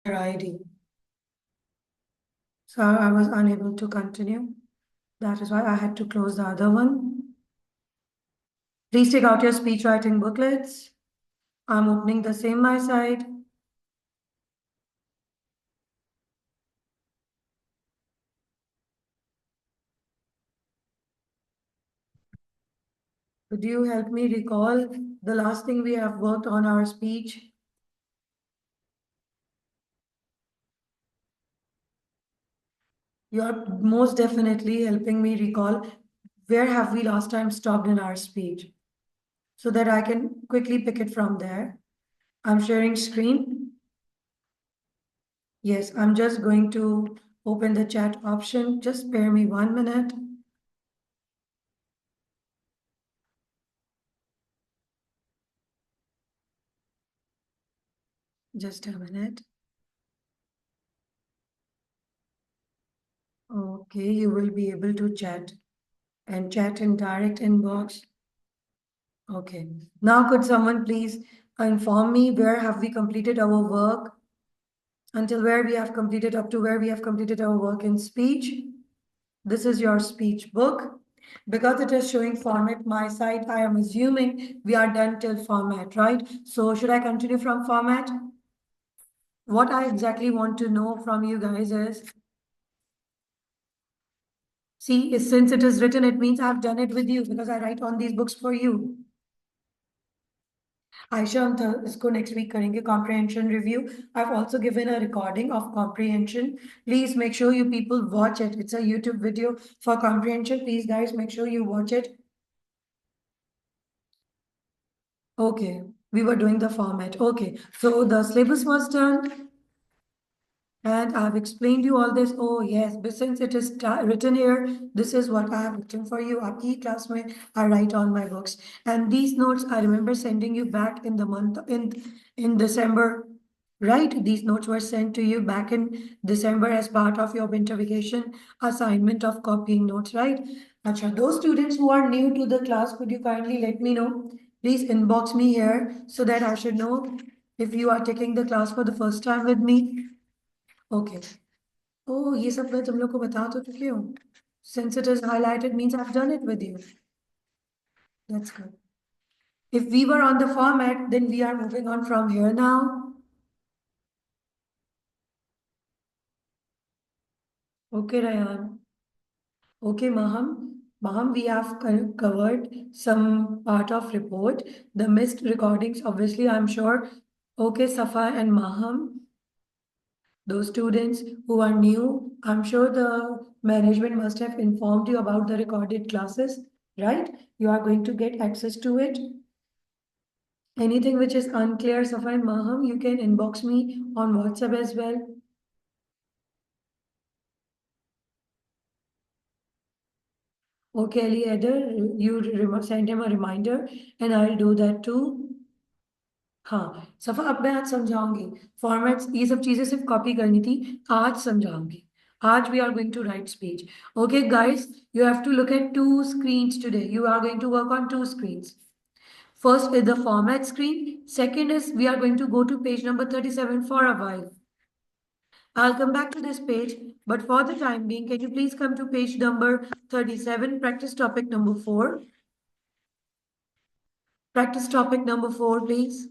your ID. So I was unable to continue. That is why I had to close the other one. Please take out your speech writing booklets. I'm opening the same my side. Could you help me recall the last thing we have worked on our speech? You're most definitely helping me recall where have we last time stopped in our speech so that I can quickly pick it from there. I'm sharing screen. Yes, I'm just going to open the chat option. Just spare me 1 minute. Just a minute. Okay, you will be able to chat and chat in direct inbox. Okay. Now could someone please inform me where have we completed our work? Until where we have completed, up to where we have completed our work in speech. This is your speech book. Because it is showing format my side, I am assuming we are done till format, right? So should I continue from format? What I exactly want to know from you guys is, see, since it is written, it means I've done it with you because I write on these books for you. Ayesha हम इसको next week करेंगे comprehension review. I've also given a recording of comprehension. Please make sure you people watch it. It's a YouTube video for comprehension. Please guys make sure you watch it. Okay, we were doing the format. Okay, so the syllabus was done. And I've explained you all this. Oh yes, but since it is written here, this is what I have written for you. Aapki class mein I write on my books. And these notes I remember sending you back in the month in December. Right? These notes were sent to you back in December as part of your winter vacation assignment of copying notes, right? Acha, those students who are new to the class, could you kindly let me know? Please inbox me here so that I should know if you are taking the class for the first time with me. Okay. Oh, ये सब मैं तुम लोग को बता तो चुकी हूँ. Since it is highlighted means I've done it with you. That's good. If we were on the format, then we are moving on from here now. Okay, Ryan. Okay, Maham. Maham, we have covered some part of report. The missed recordings, obviously, I'm sure. Okay, Safa and Maham, those students who are new, I'm sure the management must have informed you about the recorded classes, right? You are going to get access to it. Anything which is unclear, Safa and Maham, you can inbox me on WhatsApp as well. Okay, Ali Eder, you send him a reminder and I'll do that too. हाँ सफा अब मैं आज समझाऊंगी formats ये सब चीजें सिर्फ copy करनी थी आज समझाऊंगी आज we are going to write speech okay guys you have to look at two screens today you are going to work on two screens. First is the format screen. Second is we are going to go to page number 37 for a while. I'll come back to this page, but for the time being, can you please come to page number 37, practice topic number 4. Practice topic number 4, please.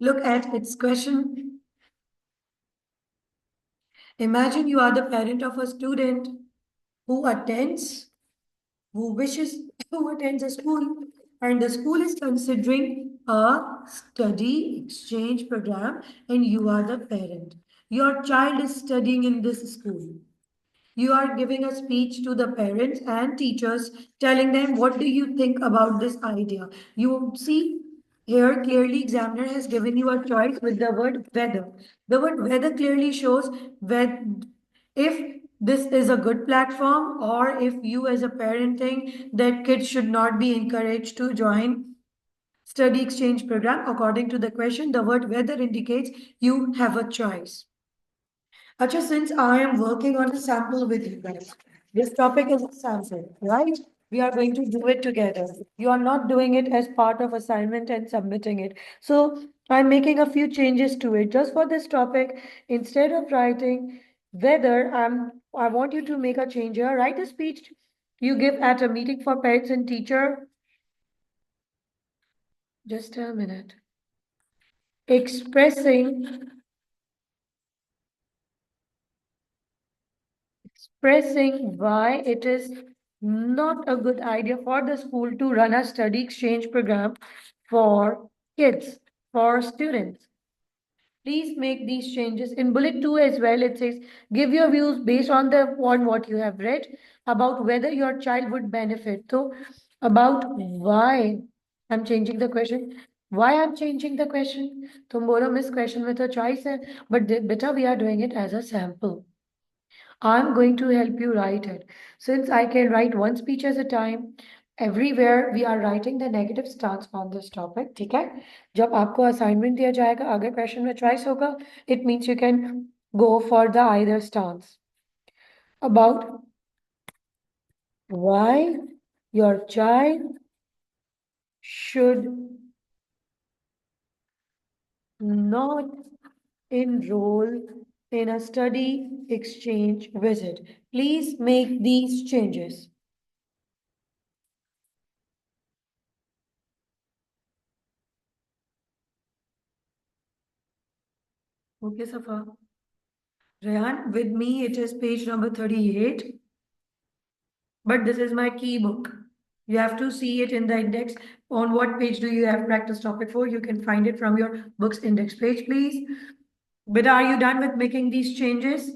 Look at its question. Imagine you are the parent of a student who attends, who wishes who attends a school, and the school is considering a study exchange program, and you are the parent. Your child is studying in this school. You are giving a speech to the parents and teachers, telling them what do you think about this idea. You see, here clearly examiner has given you a choice with the word whether. The word whether clearly shows if this is a good platform or if you as a parent think that kids should not be encouraged to join study exchange program. According to the question, the word whether indicates you have a choice. Acha, since I am working on a sample with you guys, this topic is a sample, right? We are going to do it together. You are not doing it as part of assignment and submitting it. So I'm making a few changes to it. Just for this topic, instead of writing whether I want you to make a change here. Write a speech you give at a meeting for parents and teacher. Just a minute. Expressing expressing why it is not a good idea for the school to run a study exchange program for kids, for students. Please make these changes. In bullet 2 as well, it says give your views based on the on what you have read about whether your child would benefit. So about why I'm changing the question. Why I'm changing the question? तुम बोलो miss question with a choice है, but beta we are doing it as a sample. I'm going to help you write it. Since I can write one speech at a time, everywhere we are writing the negative stance on this topic. ठीक है? जब आपको assignment दिया जाएगा, अगर question में choice होगा, it means you can go for the either stance. About why your child should not enroll in a study exchange visit. Please make these changes. Okay, Safa. Rayan, with me it is page number 38, but this is my key book. You have to see it in the index. On what page do you have practice topic for? You can find it from your book's index page, please. But are you done with making these changes?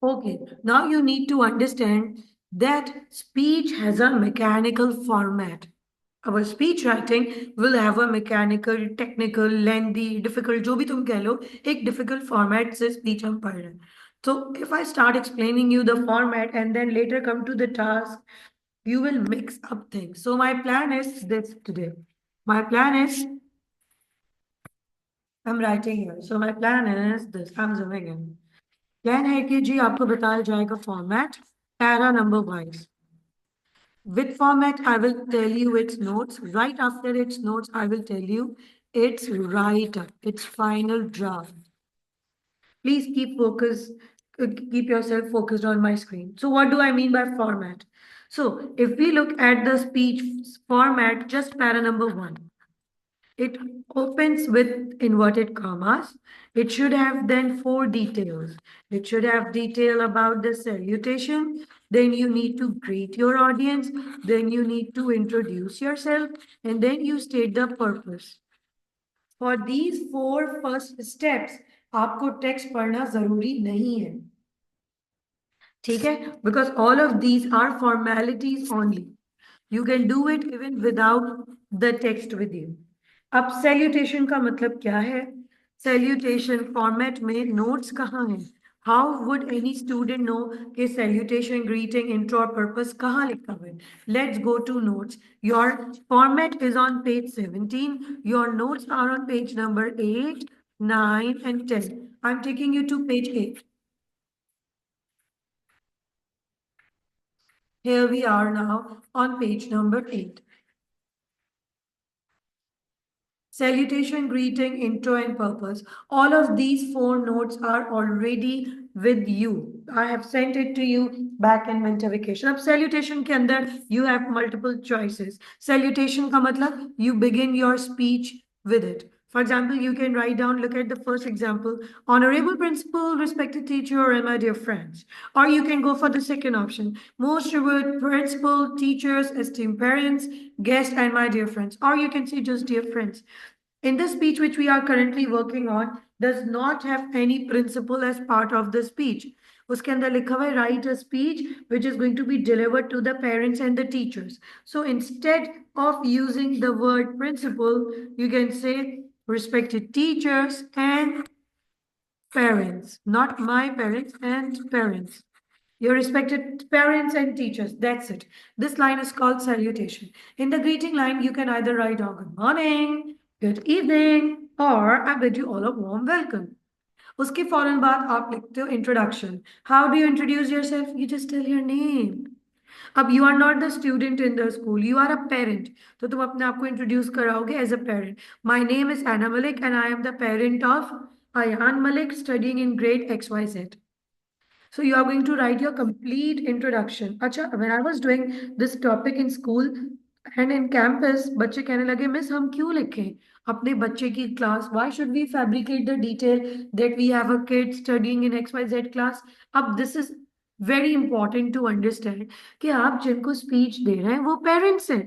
Okay, now you need to understand that speech has a mechanical format. Our speech writing will have a mechanical, technical, lengthy, difficult, जो भी तुम कह लो, एक difficult format से speech हम पढ़ रहे हैं. So if I start explaining you the format and then later come to the task, you will mix up things. So my plan is this today. My plan is, I'm writing here. So my plan is this. I'm zooming in. Plan है कि जी आपको बताया जाएगा format para number wise with format I will tell you its notes. Right after its notes I will tell you its write up, its final draft. Please keep yourself focused on my screen. So what do I mean by format? So if we look at the speech format, just para number 1, it opens with inverted commas. It should have then 4 details. It should have detail about the salutation. Then you need to greet your audience. Then you need to introduce yourself. And then you state the purpose. For these 4 first steps, आपको text पढ़ना जरूरी नहीं है. ठीक है? Because all of these are formalities only. You can do it even without the text with you. अब salutation का मतलब क्या है? Salutation format में notes कहाँ हैं? How would any student know कि salutation, greeting, intro और purpose कहाँ लिखा हुआ है? Let's go to notes. Your format is on page 17. Your notes are on page number 8, 9 and 10. I'm taking you to page 8. Here we are now on page number 8. Salutation, greeting, intro, and purpose. All of these 4 notes are already with you. I have sent it to you back in winter vacation. अब salutation के अंदर you have multiple choices. Salutation का मतलब you begin your speech with it. For example, you can write down, look at the first example, honorable principal, respected teacher, and my dear friends. Or you can go for the second option, most revered principal, teachers, esteemed parents, guests, and my dear friends. Or you can say just dear friends. In the speech which we are currently working on, does not have any principle as part of the speech. उसके अंदर लिखा हुआ है write a speech which is going to be delivered to the parents and the teachers. So instead of using the word principal, you can say respected teachers and parents, not my parents and parents. Your respected parents and teachers. That's it. This line is called salutation. In the greeting line, you can either write down good morning, good evening, or I bid you all a warm welcome. उसके फौरन बाद आप लिखते हो introduction. How do you introduce yourself? You just tell your name. अब you are not the student in the school, you are a parent. तो तुम अपने आप को इंट्रोड्यूस कराओगे as a parent. My name is Ana Malik and I am the parent of Ayan Malik studying in grade XYZ. So you are going to write your complete introduction. अच्छा, when I was doing this topic in school and in campus, बच्चे कहने लगे miss हम क्यों लिखें अपने बच्चे की class? Why should we fabricate the detail that we have a kid studying in XYZ class? अब this is very important to understand कि आप जिनको speech दे रहे हैं वो parents हैं.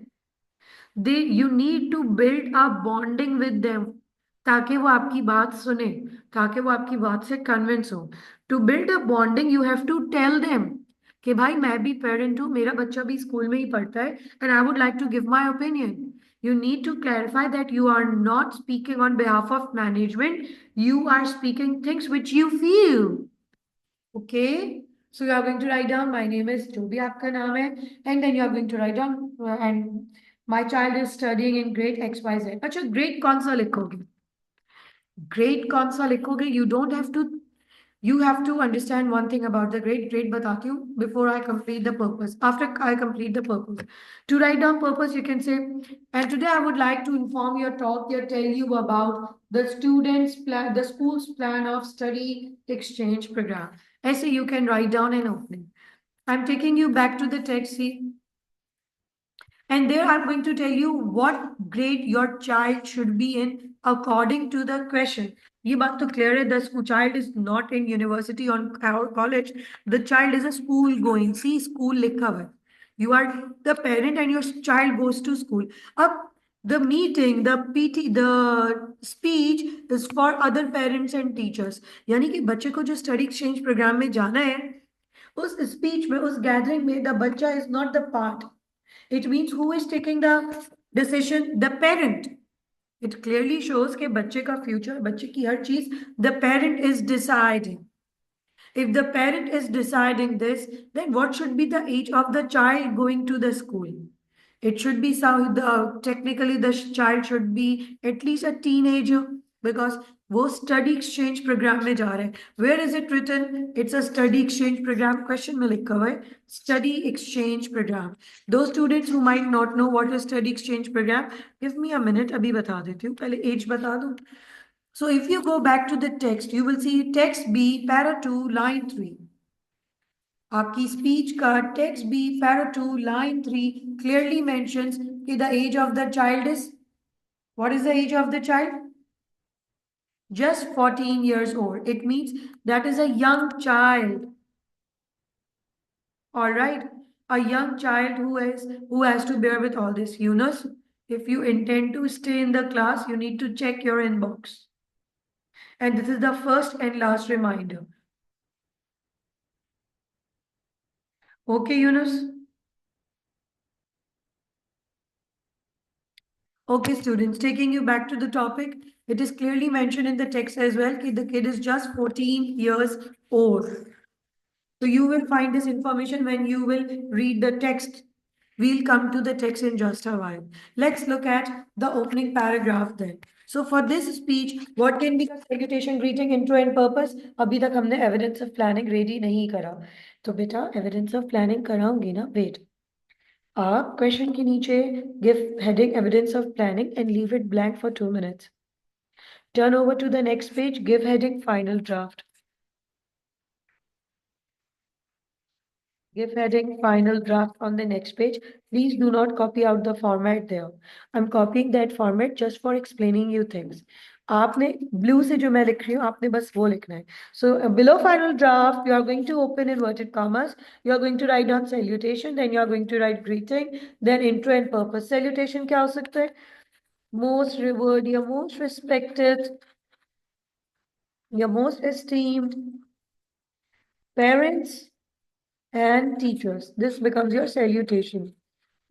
They you need to build a bonding with them ताकि वो आपकी बात सुने, ताकि वो आपकी बात से कन्विंस हो. To build a bonding you have to tell them कि भाई मैं भी पेरेंट हूँ, मेरा बच्चा भी स्कूल में ही पढ़ता है and I would like to give my opinion. You need to clarify that you are not speaking on behalf of management. You are speaking things which you feel. Okay, so you are going to write down my name is जो भी आपका नाम है and then you are going to write down and my child is studying in grade XYZ. अच्छा grade कौन सा लिखोगे? Grade कौन सा लिखोगे? You have to understand one thing about the grade. Grade बताती हूँ before I complete the purpose. After I complete the purpose. To write down purpose, you can say, and today I would like to inform your talk here, tell you about the students' plan, the school's plan of study exchange program. ऐसे you can write down an opening. I'm taking you back to the text. See, and there I'm going to tell you what grade your child should be in according to the question. ये बात तो clear है. The child is not in university or college. The child is a school going. See, school लिखा हुआ है. You are the parent and your child goes to school. अब the meeting, the PT, the speech is for other parents and teachers. यानी कि बच्चे को जो study exchange program में जाना है, उस speech में, उस gathering में, the बच्चा is not the part. It means who is taking the decision? The parent. It clearly shows कि बच्चे का future, बच्चे की हर चीज the parent is deciding. If the parent is deciding this, then what should be the age of the child going to the school? It should be some technically the child should be at least a teenager because वो study exchange program में जा रहे हैं. Where is it written? It's a study exchange program. Question में लिखा हुआ है study exchange program. Those students who might not know what is study exchange program, give me a minute. अभी बता देती हूँ. पहले age बता दूँ. So if you go back to the text, you will see text B, para 2, line 3. आपकी speech का text B, para 2, line 3 clearly mentions कि the age of the child is, what is the age of the child? Just 14 years old. It means that is a young child. All right. A young child who has to bear with all this. Yunus, if you intend to stay in the class, you need to check your inbox. And this is the first and last reminder. Okay, Yunus? Okay, students, taking you back to the topic, it is clearly mentioned in the text as well that the kid is just 14 years old. So you will find this information when you will read the text. We'll come to the text in just a while. Let's look at the opening paragraph then. So for this speech, what can be the salutation, greeting, intro and purpose? अभी तक हमने evidence of planning ready नहीं करा. तो बेटा evidence of planning कराऊंगी ना. Wait. आप question के नीचे give heading evidence of planning and leave it blank for 2 minutes. Turn over to the next page, give heading final draft. Give heading final draft on the next page. Please do not copy out the format there. I'm copying that format just for explaining you things. आपने blue से जो मैं लिख रही हूँ आपने बस वो लिखना है. So below final draft, you are going to open inverted commas. You are going to write down salutation. Then you are going to write greeting. Then intro and purpose. Salutation क्या हो सकता है? Most revered, your most respected, your most esteemed parents and teachers. This becomes your salutation.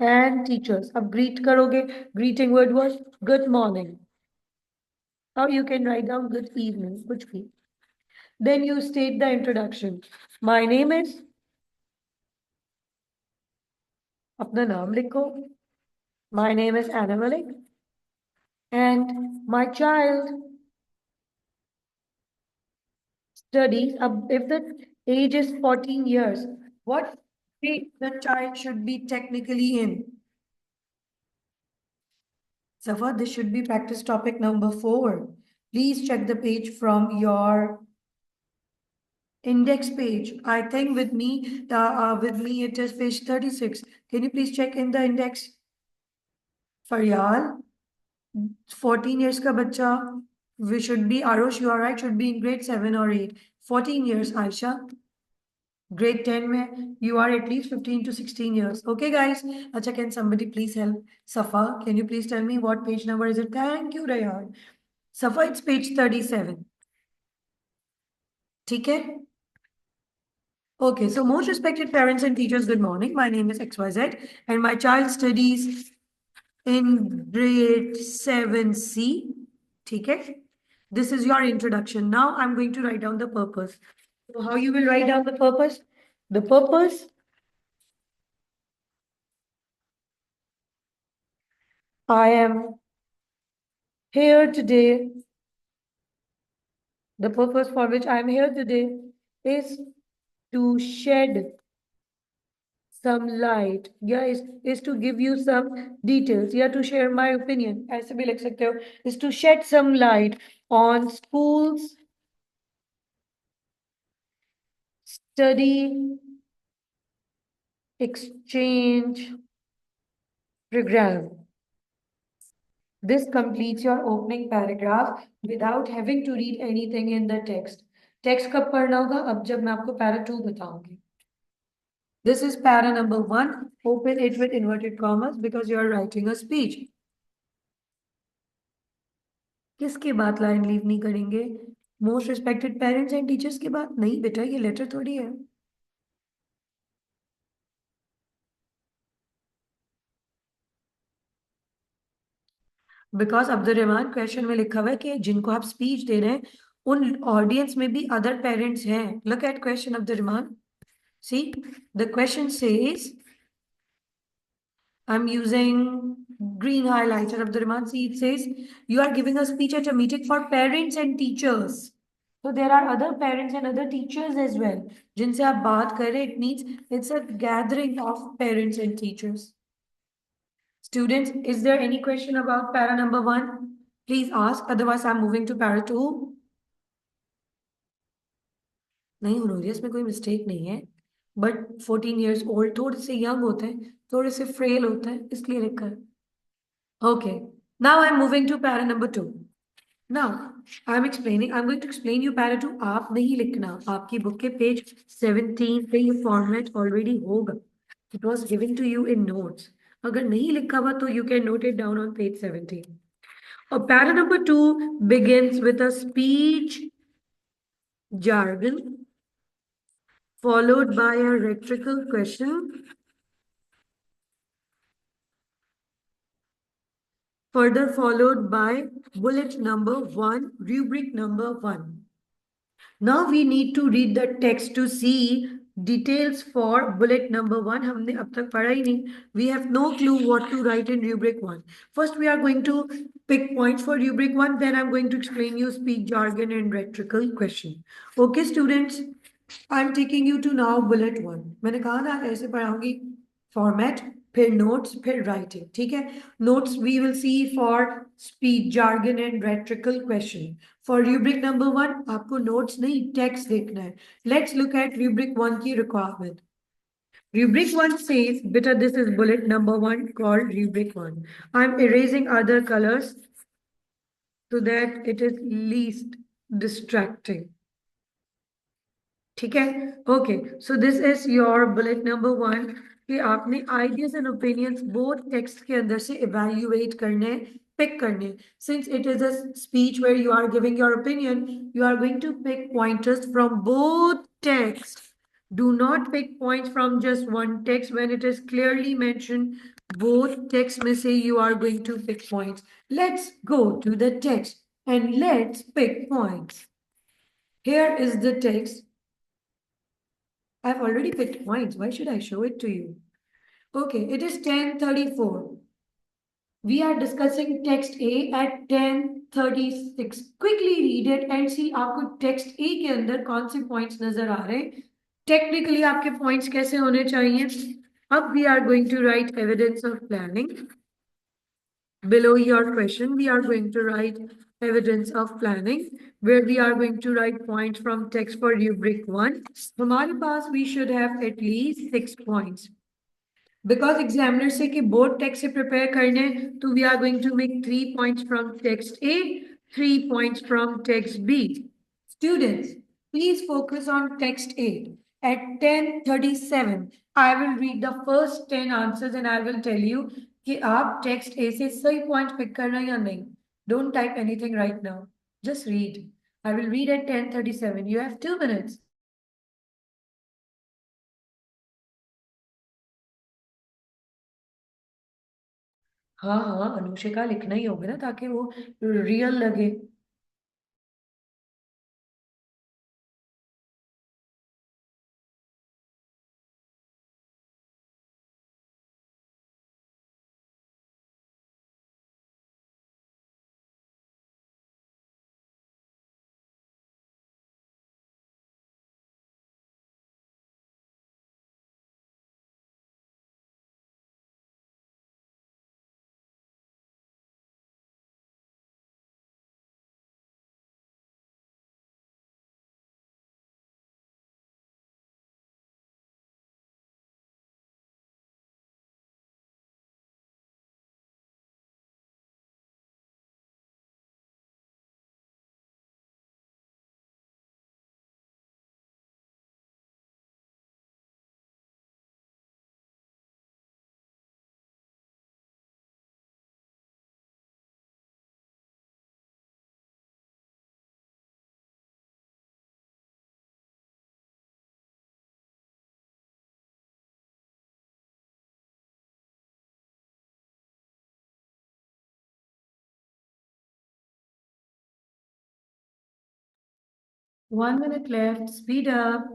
And teachers. अब greet करोगे. Greeting word was good morning. Or you can write down good evening. कुछ भी. Then you state the introduction. My name is. अपना नाम लिखो. My name is Anna Malik, and my child studies. If the age is 14 years, what grade the child should be technically in? Safa, this should be practice topic number 4. Please check the page from your index page. I think with me it is page 36. Can you please check in the index? Faryal, 14 years ka bacha, we should be, Arush, you are right, should be in grade 7 or 8. 14 years, Aisha. Grade 10 में you are at least 15 to 16 years. Okay, guys. Acha, can somebody please help? Safa, can you please tell me what page number is it? Thank you, Rayan. Safa, it's page 37. ठीक है? Okay, so most respected parents and teachers, good morning. My name is XYZ and my child studies in grade 7C. ठीक है? This is your introduction. Now I'm going to write down the purpose. So how you will write down the purpose? The purpose, I am here today. The purpose for which I am here today is to shed some light. Yeah, is to give you some details. Yeah, to share my opinion. ऐसे भी लिख सकते हो. Is to shed some light on schools study exchange program. This completes your opening paragraph without having to read anything in the text. Text कब पढ़ना होगा? अब जब मैं आपको para 2 बताऊंगी. This is para number 1. Open it with inverted commas because you are writing a speech. किसके बाद लाइन लीव नहीं करेंगे? Most respected parents and teachers के बाद नहीं बेटा, ये लेटर थोड़ी है. बिकॉज अब्दुल रहमान क्वेश्चन में लिखा हुआ है कि जिनको आप स्पीच दे रहे हैं उन ऑडियंस में भी अदर पेरेंट्स हैं. Look at question Abdul Rahman. See the question says, I'm using green highlighter of the Rahman. See, it says you are giving a speech at a meeting for parents and teachers. So there are other parents and other teachers as well. जिनसे आप बात कर रहे, it means it's a gathering of parents and teachers. Students, is there any question about para number 1? Please ask. Otherwise, I'm moving to para 2. नहीं उन्होंने इसमें कोई mistake नहीं है. बट 14 years old थोड़े से यंग होते हैं, थोड़े से फ्रेल होते हैं, इसलिए लिखा है. Okay. Now I'm moving to para number 2. Now I'm going to explain you para 2. आप नहीं लिखना, आपकी बुक के पेज 17 पे ये फॉर्मेट ऑलरेडी होगा. It was given to you in notes. अगर नहीं लिखा हुआ तो you can note it down on page 17. Para number 2 begins with a speech jargon followed by a rhetorical question, further followed by bullet number 1, rubric number 1. Now we need to read the text to see details for bullet number 1. हमने अब तक पढ़ा ही नहीं. We have no clue what to write in rubric 1. First, we are going to pick points for rubric 1. Then I'm going to explain you speech jargon and rhetorical question. Okay, students, I'm taking you to now bullet 1. मैंने कहा ना ऐसे पढ़ाऊंगी. Format, फिर notes, फिर writing. ठीक है? Notes we will see for speech jargon and rhetorical question. For rubric number 1, आपको notes नहीं text देखना है. Let's look at rubric 1 की requirement. Rubric 1 says, beta, this is bullet number 1 called rubric 1. I'm erasing other colors so that it is least distracting. ठीक है? Okay, so this is your bullet number 1 कि आपने ideas and opinions both text के अंदर से evaluate करने, pick करने. Since it is a speech where you are giving your opinion, you are going to pick pointers from both texts. Do not pick points from just one text when it is clearly mentioned. Both texts में से you are going to pick points. Let's go to the text and let's pick points. Here is the text. I've already picked points. Why should I show it to you? Okay, it is 10:34. We are discussing text A at 10:36. Quickly read it and see आपको text A के अंदर कौन से points नजर आ रहे हैं. Technically आपके points कैसे होने चाहिए? अब we are going to write evidence of planning. Below your question, we are going to write evidence of planning, where we are going to write points from text for rubric 1. हमारे पास we should have at least 6 points. Because examiner say कि both text से prepare करने हैं, तो we are going to make 3 points from text A, 3 points from text B. Students, please focus on text A. At 10:37, I will read the first 10 answers and I will tell you कि आप text A से सही point pick करना है या नहीं. Don't type anything right now. Just read. I will read at 10:37. You have 2 minutes. हाँ हाँ अनुशिका लिखना ही होगा ना ताकि वो रियल लगे. One minute left. Speed up.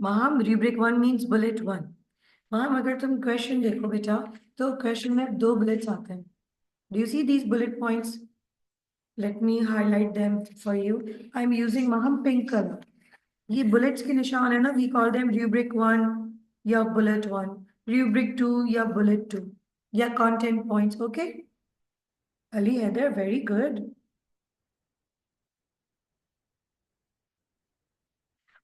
Maham, rubric 1 means bullet 1. Maham, अगर तुम question देखो बेटा, तो question में 2 bullets आते हैं. Do you see these bullet points? Let me highlight them for you. I'm using Maham pink color. ये bullets के निशान है ना, we call them rubric 1 या bullet 1, rubric 2 या bullet 2, या content points, okay? Ali Heather, very good.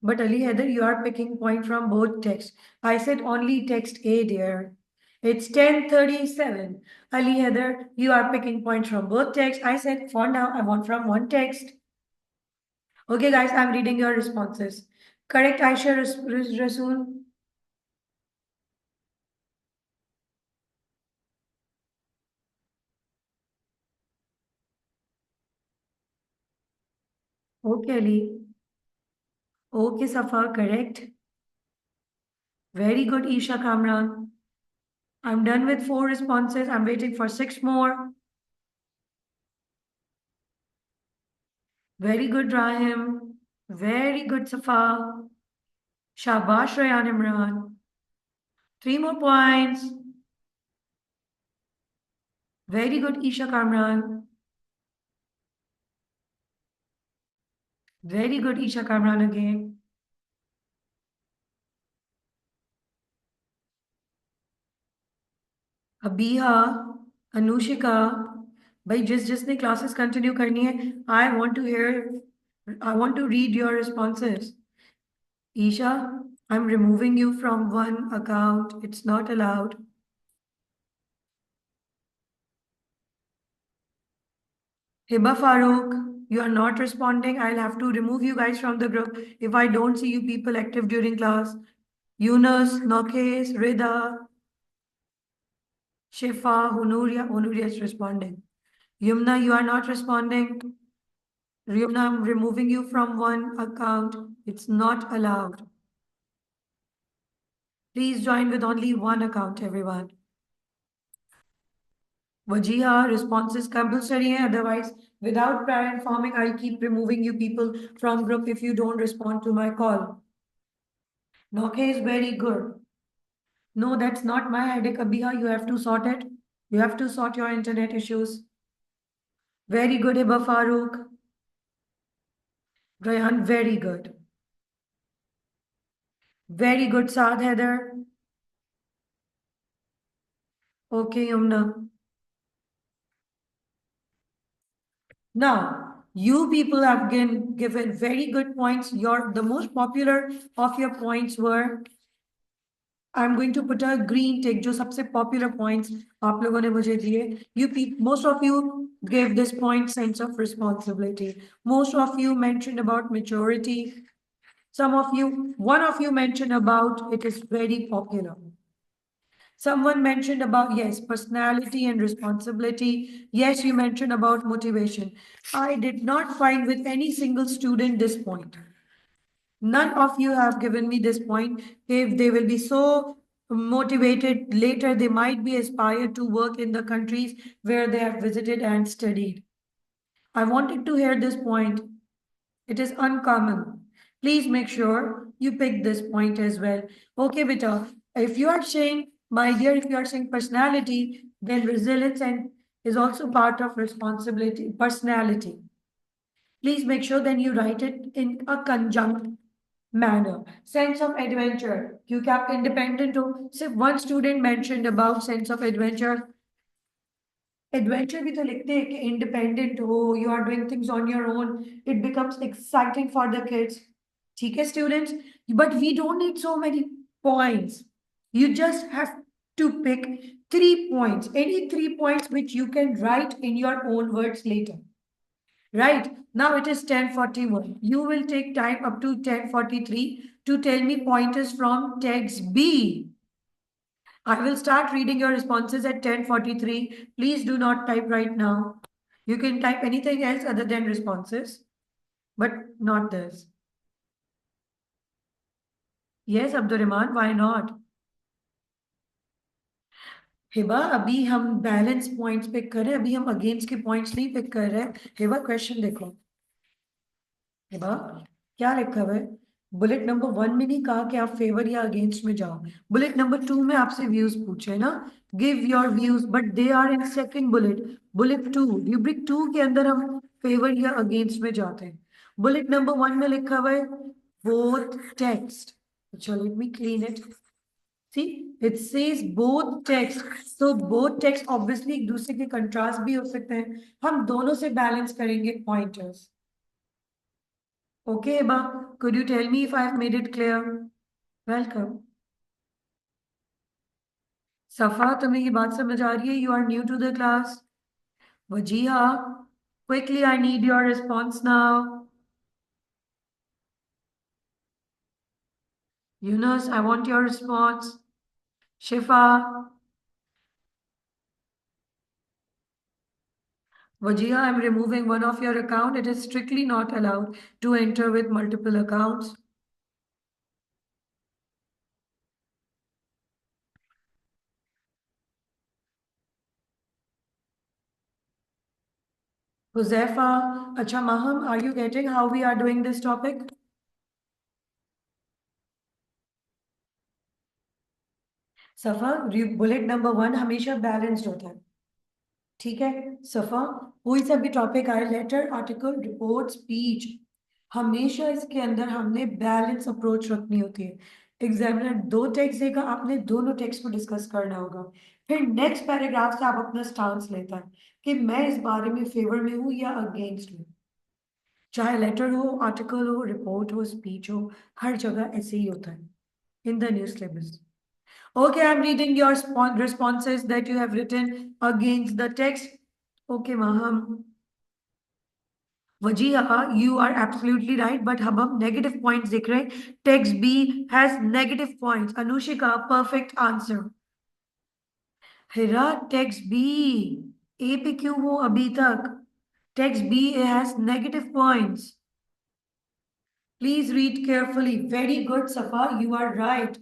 But Ali Heather, you are picking point from both texts. I said only text A, dear. It's 10:37. Ali Heather, you are picking points from both texts. I said for now, I want from one text. Okay, guys, I'm reading your responses. Correct, Aisha Rasool? Okay, Ali. Okay, Safa, correct. Very good, Isha Kamran. I'm done with 4 responses. I'm waiting for 6 more. Very good, Rahim. Very good, Safa. Shabash, Rayan Imran. 3 more points. Very good, Isha Kamran. Very good, Isha Kamran again. Abiha, अनुशिका, भाई जिसने classes continue करनी है, I want to read your responses. Isha, I am removing you from one account, it's not allowed. Hiba Farooq, you are not responding. I'll have to remove you guys from the group if I don't see you people active during class. Yunus, Nokes, Rida, Shifa, Hunuria is responding. Yumna, you are not responding. Yumna, I'm removing you from one account. It's not allowed. Please join with only one account, everyone. Wajiha, responses compulsory hai. Otherwise, without prior informing, I'll keep removing you people from group if you don't respond to my call. Noke is very good. No, that's not my headache, Abiha. You have to sort it. You have to sort your internet issues. Very good, Hiba Farooq. Rayan, very good. Very good, Saad Heather. Okay, Yumna. Now, you people have given very good points. The most popular of your points were, I'm going to put a green tick, जो सबसे popular points आप लोगों ने मुझे दिए. Most of you gave this point sense of responsibility. Most of you mentioned about maturity. One of you mentioned about it is very popular. Someone mentioned about, yes, personality and responsibility. Yes, you mentioned about motivation. I did not find with any single student this point. None of you have given me this point. If they will be so motivated later, they might be aspired to work in the countries where they have visited and studied. I wanted to hear this point. It is uncommon. Please make sure you pick this point as well. Okay, beta. If you are saying, my dear, if you are saying personality, then resilience and is also part of responsibility, personality. Please make sure then you write it in a conjunct manner. Sense of adventure. You kept independent too. So one student mentioned about sense of adventure. Adventure भी तो लिखते हैं कि independent हो, you are doing things on your own. It becomes exciting for the kids. ठीक है students? But we don't need so many points. You just have to pick 3 points. Any 3 points which you can write in your own words later. Right. Now it is 10:41. You will take time up to 10:43 to tell me pointers from text B. I will start reading your responses at 10:43. Please do not type right now. You can type anything else other than responses, but not this. Yes, Abdurrahman, why not? Hiba अभी हम balance points pick कर रहे हैं, अभी हम against के points नहीं pick कर रहे हैं. हिबा क्वेश्चन देखो. हिबा क्या लिखा हुआ है? बुलेट नंबर 1 में नहीं कहा कि आप फेवर या अगेंस्ट में जाओ. बुलेट नंबर 2 में आपसे व्यूज पूछे ना, give your views, but they are in second bullet. Bullet 2, rubric 2 के अंदर हम फेवर या अगेंस्ट में जाते हैं. बुलेट नंबर 1 में लिखा हुआ है बोथ टेक्स्ट. चलो let me clean it. See, it says both text. So both text obviously एक दूसरे के कंट्रास्ट भी हो सकते हैं. हम दोनों से बैलेंस करेंगे pointers. Okay, Eba, could you tell me if I've made it clear? Welcome. Safa, तुम्हें ये बात समझ आ रही है? You are new to the class. Wajiha, quickly, I need your response now. Yunus, I want your response. Shifa. Wajiha, I'm removing one of your account. It is strictly not allowed to enter with multiple accounts. Huzaifa, Acha Maham, are you getting how we are doing this topic? Safa, bullet number 1 हमेशा balanced होता है. ठीक है सफा, कोई सा भी topic आए, लेटर, आर्टिकल, रिपोर्ट, स्पीच, हमेशा इसके अंदर हमने बैलेंस अप्रोच रखनी होती है. एग्जामिनर 2 टेक्स्ट देगा, आपने दोनों टेक्स्ट को डिस्कस करना होगा. फिर नेक्स्ट पैराग्राफ से आप अपना स्टांस लेता है कि मैं इस बारे में फेवर में हूँ या अगेंस्ट हूँ. चाहे लेटर हो, आर्टिकल हो, रिपोर्ट हो, स्पीच हो, हर जगह ऐसे ही होता है in the new syllabus. Okay, I'm reading your responses that you have written against the text. Okay, Maham. Wajiha, you are absolutely right, but हम negative points देख रहे हैं. Text B has negative points. Anushika, perfect answer. Hira, text B. A पे क्यों हो अभी तक? Text B has negative points. Please read carefully. Very good, Safa. You are right.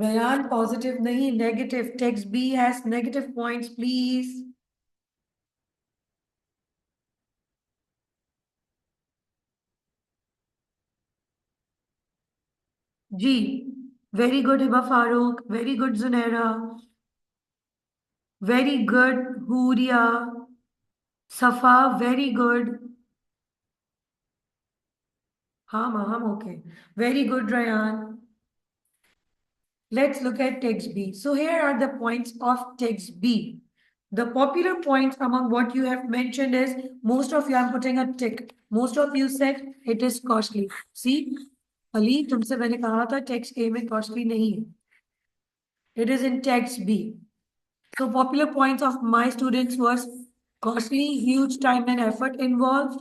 Rayan, positive nahi, negative. Text B has negative points, please. जी, very good Hiba Farooq, very good Junaira, very good Hooriya, Safa, very good, हाँ हम okay, very good Rayan. Let's look at text B. So here are the points of text B. The popular points among what you have mentioned is most of you, I'm putting a tick. Most of you said it is costly. See, Ali, तुमसे मैंने कहा था text A में costly नहीं है. It is in text B. So popular points of my students was costly, huge time and effort involved.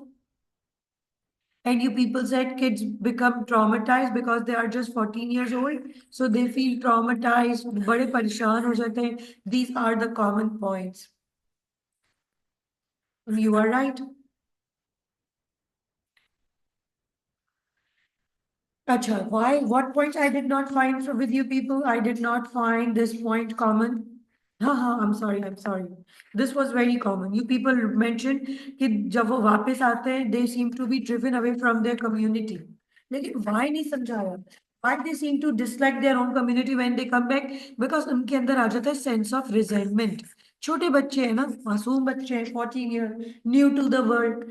And you people said kids become traumatized because they are just 14 years old. So they feel traumatized, बड़े परेशान हो जाते हैं. These are the common points. You are right. Acha, why? What points I did not find with you people? I did not find this point common. हाँ, I'm sorry. This was very common. You people mentioned कि जब वो वापस आते हैं, they seem to be driven away from their community. लेकिन why नहीं समझाया? Why they seem to dislike their own community when they come back? Because उनके अंदर आ जाता है sense of resentment. छोटे बच्चे हैं ना, मासूम बच्चे हैं, 14 year, new to the world.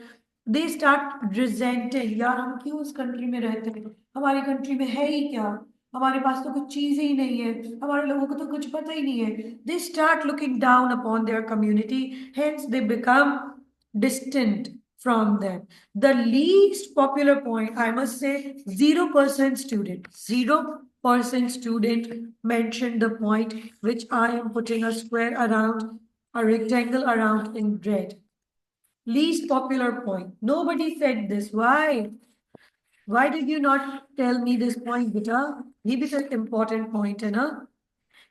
They start resenting, यार हम क्यों उस कंट्री में रहते हैं, हमारी कंट्री में है ही क्या, हमारे पास तो कुछ चीजें ही नहीं है, हमारे लोगों को तो कुछ पता ही नहीं है. They start looking down upon their community, hence they become distant from them. The least popular point, I must say, 0% student, 0% student mentioned the point which I am putting a square around, a rectangle around in red. Least popular point. Nobody said this. Why? Why did you not tell me this point, beta? He is an important point, है ना?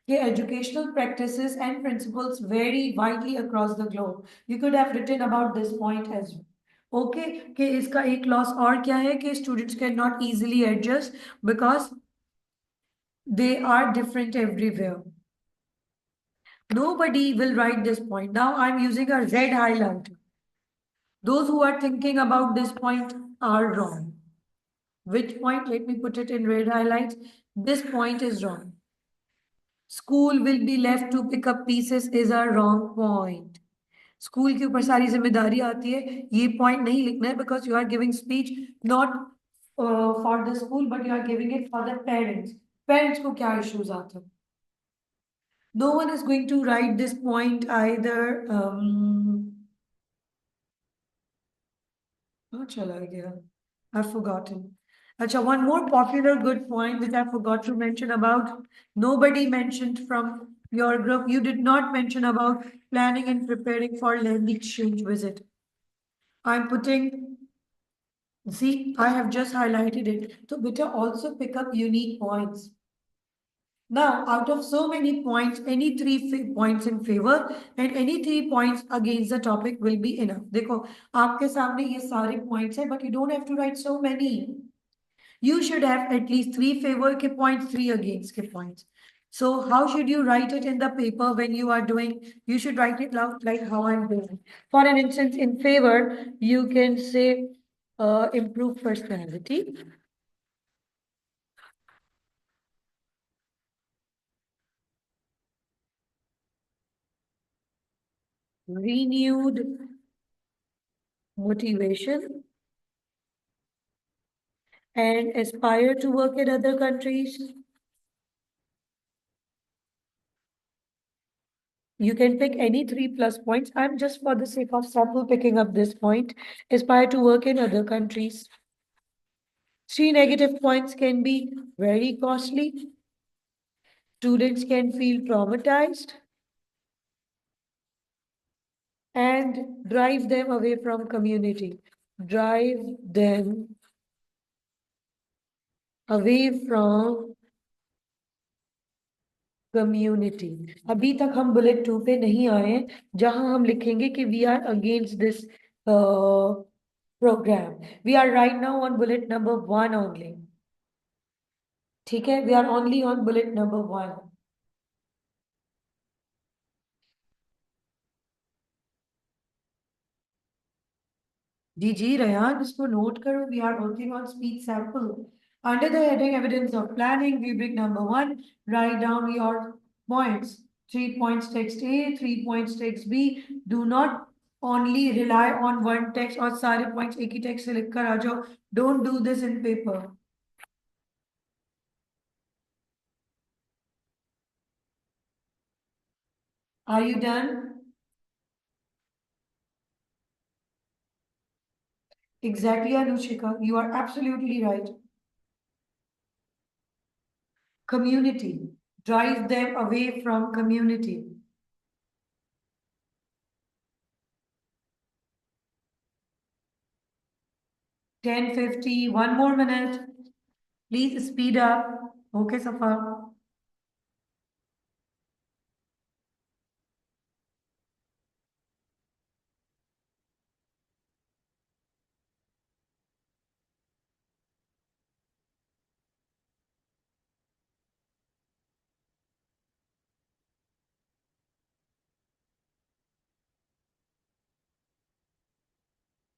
कि educational practices and principles vary widely across the globe. You could have written about this point as well. Okay, कि इसका एक loss और क्या है कि students cannot easily adjust because they are different everywhere. Nobody will write this point. Now I'm using a red highlighter. Those who are thinking about this point are wrong. Which point? Let me put it in red highlights. This point is wrong. School will be left to pick up pieces is a wrong point. School के ऊपर सारी जिम्मेदारी आती है, ये point नहीं लिखना है because you are giving speech not for the school but you are giving it for the parents. Parents को क्या इश्यूज आते हैं? No one is going to write this point either. Oh, chala gaya. I've forgotten. Acha, one more popular good point which I forgot to mention about. Nobody mentioned from your group. You did not mention about planning and preparing for land exchange visit. I'm putting, see, I have just highlighted it. So beta also pick up unique points. Now, out of so many points, any three points in favor and any 3 points against the topic will be enough. देखो, आपके सामने ये सारे points हैं, but you don't have to write so many. You should have at least 3 favor के points, 3 against के points. So how should you write it in the paper when you are doing? You should write it out like how I'm doing. For an instance, in favor, you can say improve personality, renewed motivation, and aspire to work in other countries. You can pick any 3 plus points. I'm just for the sake of sample picking up this point. Aspire to work in other countries. 3 negative points can be very costly. Students can feel traumatized and drive them away from community. Drive them away from community. अभी तक हम bullet 2 पे नहीं आए जहां हम लिखेंगे कि we are against this program. We are right now on bullet number 1 only. ठीक है, we are only on bullet number 1. जी जी रेहान, इसको नोट करो. We are working on speech sample. Under the heading Evidence of Planning, rubric number one, write down your points. 3 points text A, 3 points text B. Do not only rely on one text और सारे points एक ही text से लिखकर आ जाओ. Don't do this in paper. Are you done? Exactly, Anushika. You are absolutely right. Community. Drive them away from community. 10:50. One more minute. Please speed up. Okay, Safa.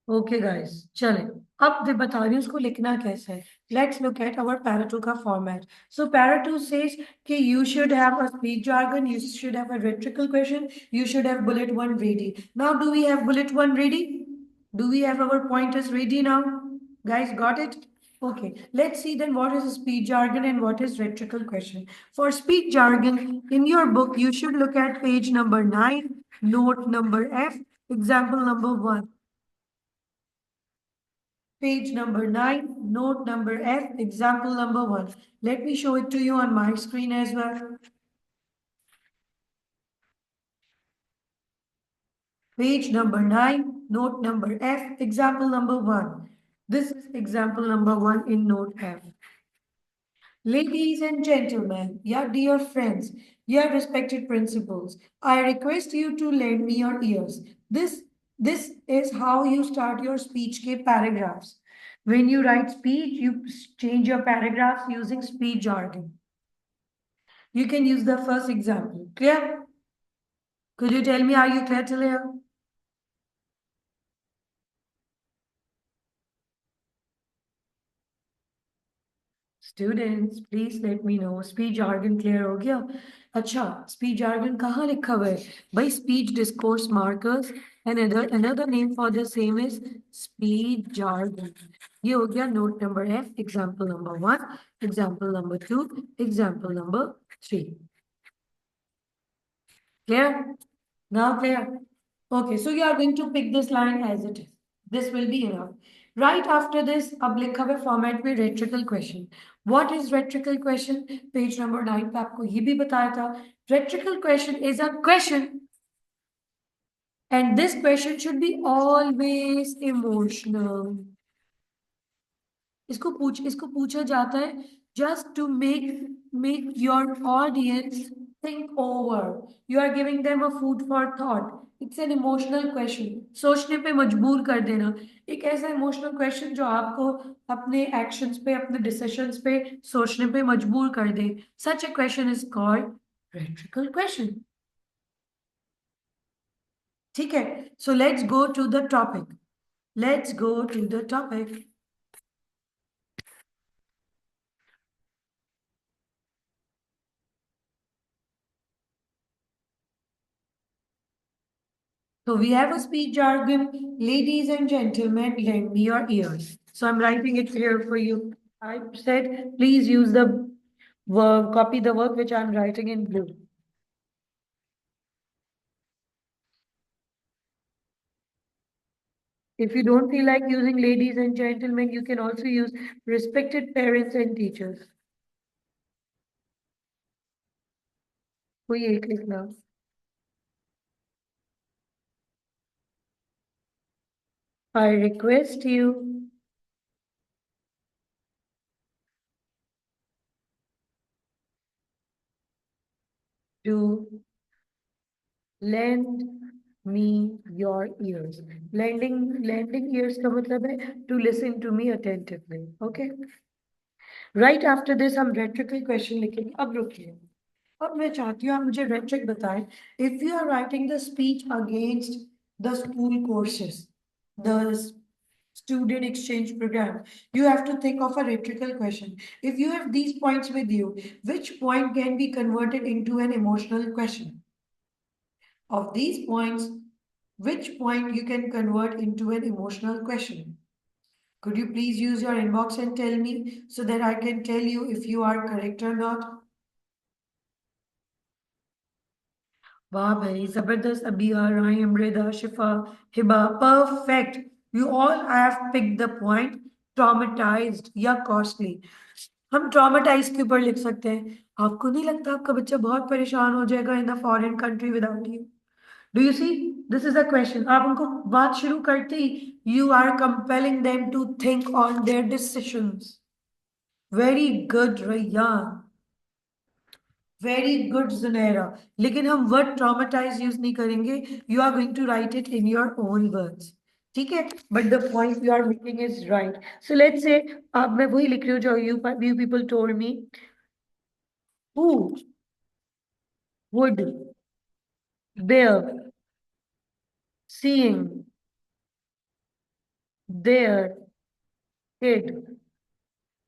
Okay guys चलें अब मैं बता रही हूँ उसको लिखना कैसे है let's look at our para 2 का फॉर्मेट सो पैरा 2 सेज कि you should have a speech jargon you should have a rhetorical question you should have bullet 1 ready now do we have bullet 1 ready do we have our pointers ready now guys got it okay let's see then what is a speech jargon and what is rhetorical question for speech jargon in your book you should look at page number 9 note number F example number 1 Page number 9, note number F, example number 1. Let me show it to you on my screen as well. Page number 9, note number F, example number 1. This is example number 1 in note F. Ladies and gentlemen, your dear friends, your respected principals, I request you to lend me your ears. This is how you start your speech ke paragraphs. When you write speech, you change your paragraphs using speech jargon. You can use the first example. Clear? Could you tell me, are you clear till here? Students, please let me know. Speech jargon clear हो गया? अच्छा, speech jargon कहाँ लिखा हुआ है? भाई speech discourse markers and another name for the same is speech jargon. ये हो गया note number F, example number 1, example number 2, example number 3. Clear? Now clear? Okay, so you are going to pick this line as it is. This will be enough. Right after this, अब लिखा हुआ format में rhetorical question. What is rhetorical question? Page number 9 पे आपको ये भी बताया था. Rhetorical question is a question and this question should be always emotional. इसको पूछा जाता है just to make your audience think over. You are giving them a food for thought. It's an emotional question. सोचने पे मजबूर कर देना. एक ऐसा emotional question जो आपको अपने actions पे, अपने decisions पे सोचने पे मजबूर कर दे. Such a question is called rhetorical question. ठीक है? So let's go to the topic. Let's go to the topic. So we have a speech jargon. Ladies and gentlemen, lend me your ears. So I'm writing it here for you. I said, please use the work, copy the work which I'm writing in blue. If you don't feel like using ladies and gentlemen, you can also use respected parents and teachers. कोई एक लिखना. I request you to lend me your ears. Lending ears का मतलब है to listen to me attentively. Okay. Right after this हम rhetorical question लिखेंगे. अब रुकिए. अब मैं चाहती हूँ आप मुझे rhetoric बताएं. If you are writing the speech against the school courses, the student exchange program. You have to think of a rhetorical question. If you have these points with you, which point can be converted into an emotional question? Of these points, which point you can convert into an emotional question? Could you please use your inbox and tell me so that I can tell you if you are correct or not? वाह भाई जबरदस्त अबिया Rime Mrida Shifa Hiba perfect you all have pick the point traumatized या costly हम traumatize के ऊपर लिख सकते हैं आपको नहीं लगता आपका बच्चा बहुत परेशान हो जाएगा in a foreign country without you do you see this is a question आप उनको बात शुरू करते ही you are compelling them to think on their decisions very good Rayan very good Junaira लेकिन हम वर्ड ट्रॉमेटाइज यूज नहीं करेंगे you are going to write it in your own words ठीक है but the point you are making is right so let's say अब मैं वही लिख रही हूँ जो you people told me who would bear seeing their kid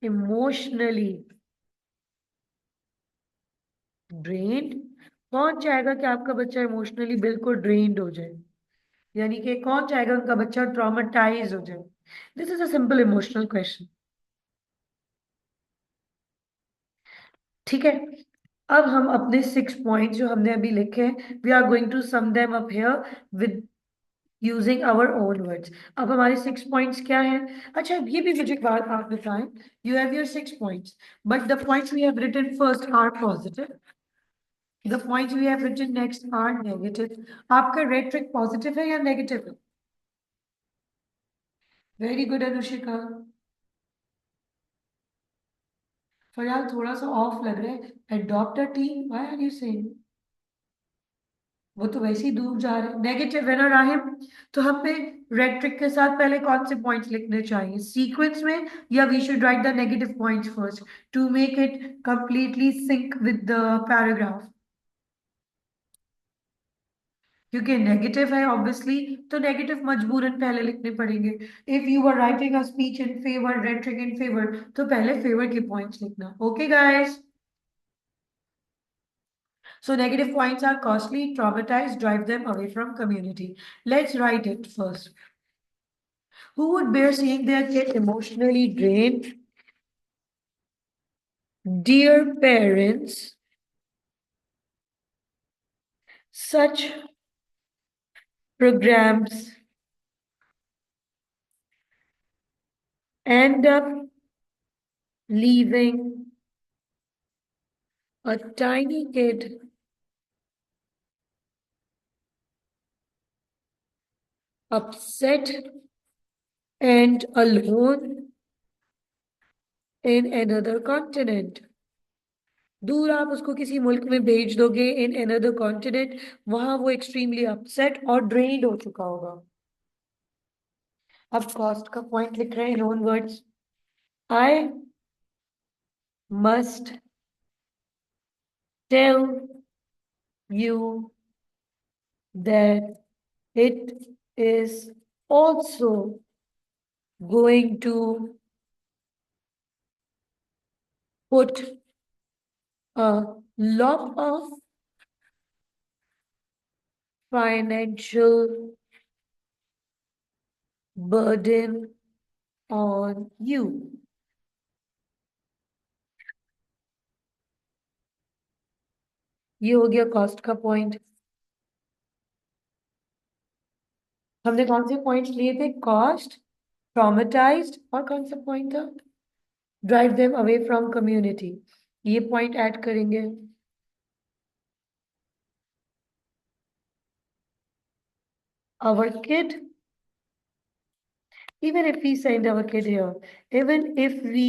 emotionally drained कौन चाहेगा कि आपका बच्चा इमोशनली बिल्कुल ड्रेन्ड हो जाए यानी कि कौन चाहेगा उनका बच्चा ट्रॉमेटाइज हो जाए this is a simple emotional question ठीक है अब हम अपने 6 पॉइंट्स जो हमने अभी लिखे हैं we are going to sum them up here with using our own words अब हमारे 6 पॉइंट्स क्या हैं अच्छा ये भी मुझे एक बात आप बताएं you have your 6 points but the points we have written first are positive the points we have written next are negative आपका रेट्रिक पॉजिटिव है या नेगेटिव है वेरी गुड अनुशिका फयाल थोड़ा सा ऑफ लग रहा है adopt a team why are you saying वो तो वैसे ही दूर जा रहे हैं नेगेटिव है ना राहिम तो हमें रेड ट्रिक के साथ पहले कौन से पॉइंट्स लिखने चाहिए सीक्वेंस में या we should write the negative points first to make it completely sync with the paragraph क्योंकि नेगेटिव है ऑब्वियसली तो नेगेटिव मजबूरन पहले लिखने पड़ेंगे if you are writing a speech in favour rhetoric in favour तो पहले फेवर के पॉइंट्स लिखना okay guys so negative points are costly, traumatized, drive them away from community. Let's write it first. Who would bear seeing their kid emotionally drained? Dear parents, such programs end up leaving a tiny kid upset and alone in another continent. दूर आप उसको किसी मुल्क में भेज दोगे in another continent वहां वो एक्सट्रीमली अपसेट और ड्रेन्ड हो चुका होगा अब कॉस्ट का पॉइंट लिख रहे हैं in own words I must tell you that it is also going to put a lot of financial burden on you. ये हो गया कॉस्ट का पॉइंट हमने कौन से पॉइंट्स लिए थे कॉस्ट ट्रॉमेटाइज्ड और कौन सा पॉइंट था drive them away from community ये पॉइंट ऐड करेंगे our kid even if we send our kid here even if we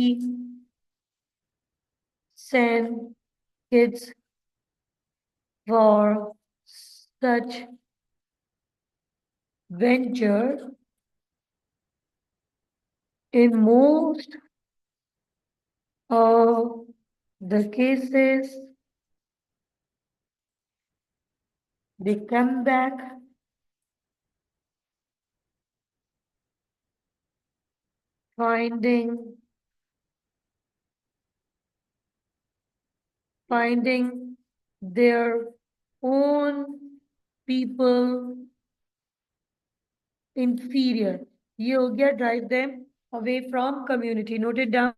send kids for such venture in most of the cases they come back finding finding their own people inferior. Yoga drive them away from community. Note it down.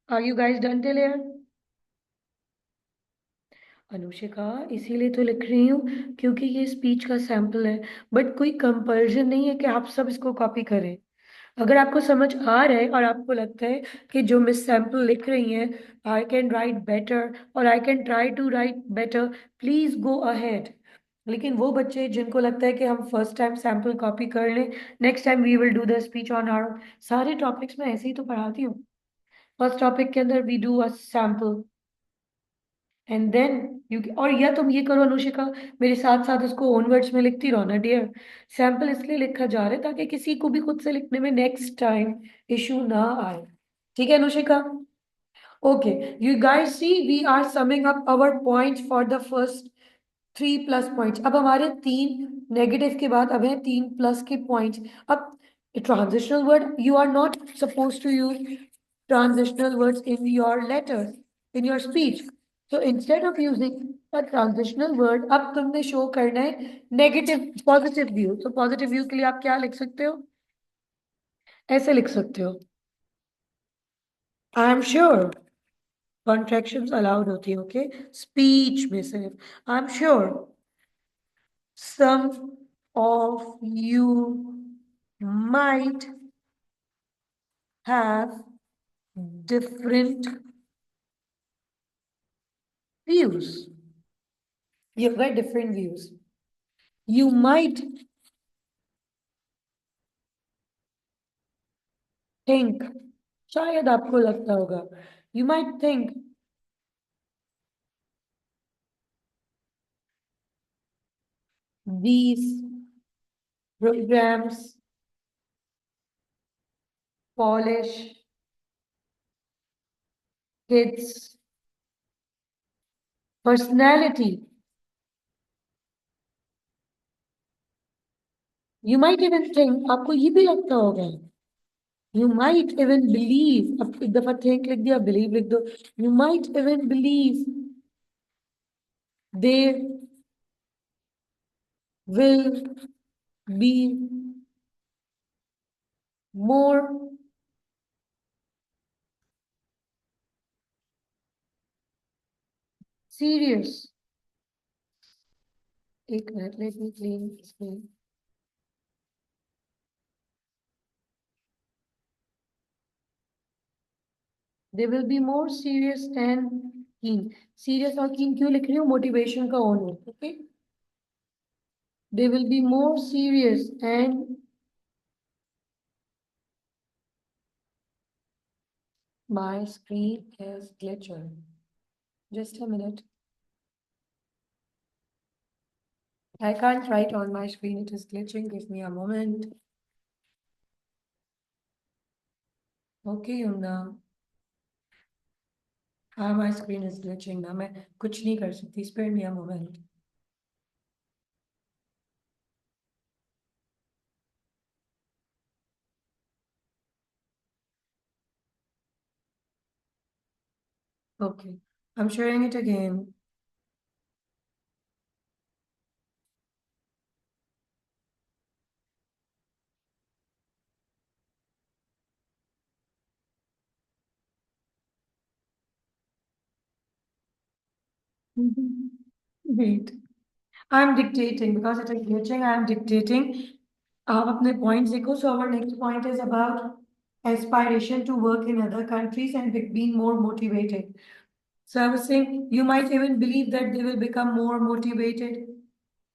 Are you guys done till here? अनुशिका इसीलिए तो लिख रही हूँ क्योंकि ये speech का sample है, but कोई कंपल्शन नहीं है कि आप सब इसको कॉपी करें। अगर आपको समझ आ रहा है और आपको लगता है कि जो मिस सैंपल लिख रही हैं आई कैन राइट बेटर और I can try to write better, please go ahead. लेकिन वो बच्चे जिनको लगता है कि हम फर्स्ट टाइम सैंपल कॉपी कर लें, next time we will do the speech on our. सारे टॉपिक्स में ऐसे ही तो पढ़ाती हूँ। फर्स्ट टॉपिक के अंदर we do a sample and then you, और या तुम ये करो अनुशिका, मेरे साथ साथ इसको ओन वर्ड्स में लिखती रहो ना डियर। सैंपल इसलिए लिखा जा रहा है ताकि किसी को भी खुद से लिखने में नेक्स्ट टाइम इशू ना आए। ठीक है Anushika? Okay, you guys see we are summing up our points for the first 3 plus points. अब हमारे 3 नेगेटिव के बाद अब है 3 प्लस के पॉइंट्स। अब transitional word, you are not suppose to use transitional words in your letters, in your speech. So instead of using a transitional word, अब तुमने शो करना है नेगेटिव पॉजिटिव व्यू। तो पॉजिटिव व्यू के लिए आप क्या लिख सकते हो? ऐसे लिख सकते हो, I am sure. Contractions allowed होती है, ओके, स्पीच में सिर्फ I am sure some of you might have different views. You've got different views. You might think, शायद आपको लगता होगा, you might think these programs polish kids' personality. You might even think, आपको ये भी लगता होगा, you might even believe, अब एक दफा think लिख दिया, believe लिख दो, you might even believe they will be more serious. एक minute, let me clean screen. They will be more serious and keen. Serious और keen क्यों लिख रही हूँ? मोटिवेशन का ऑन हो, okay? They will be more serious and my screen is glitching. Just a minute. I can't write on my screen. It is glitching. Give me a moment. Okay, Yumna. My screen is glitching ना, मैं कुछ नहीं कर सकती। Spare me a moment. Okay, I'm sharing it again. Wait, I'm dictating because it is glitching. I'm dictating. आप अपने points देखो. So our next point is about aspiration to work in other countries and being more motivated. So I was saying, you might even believe that they will become more motivated.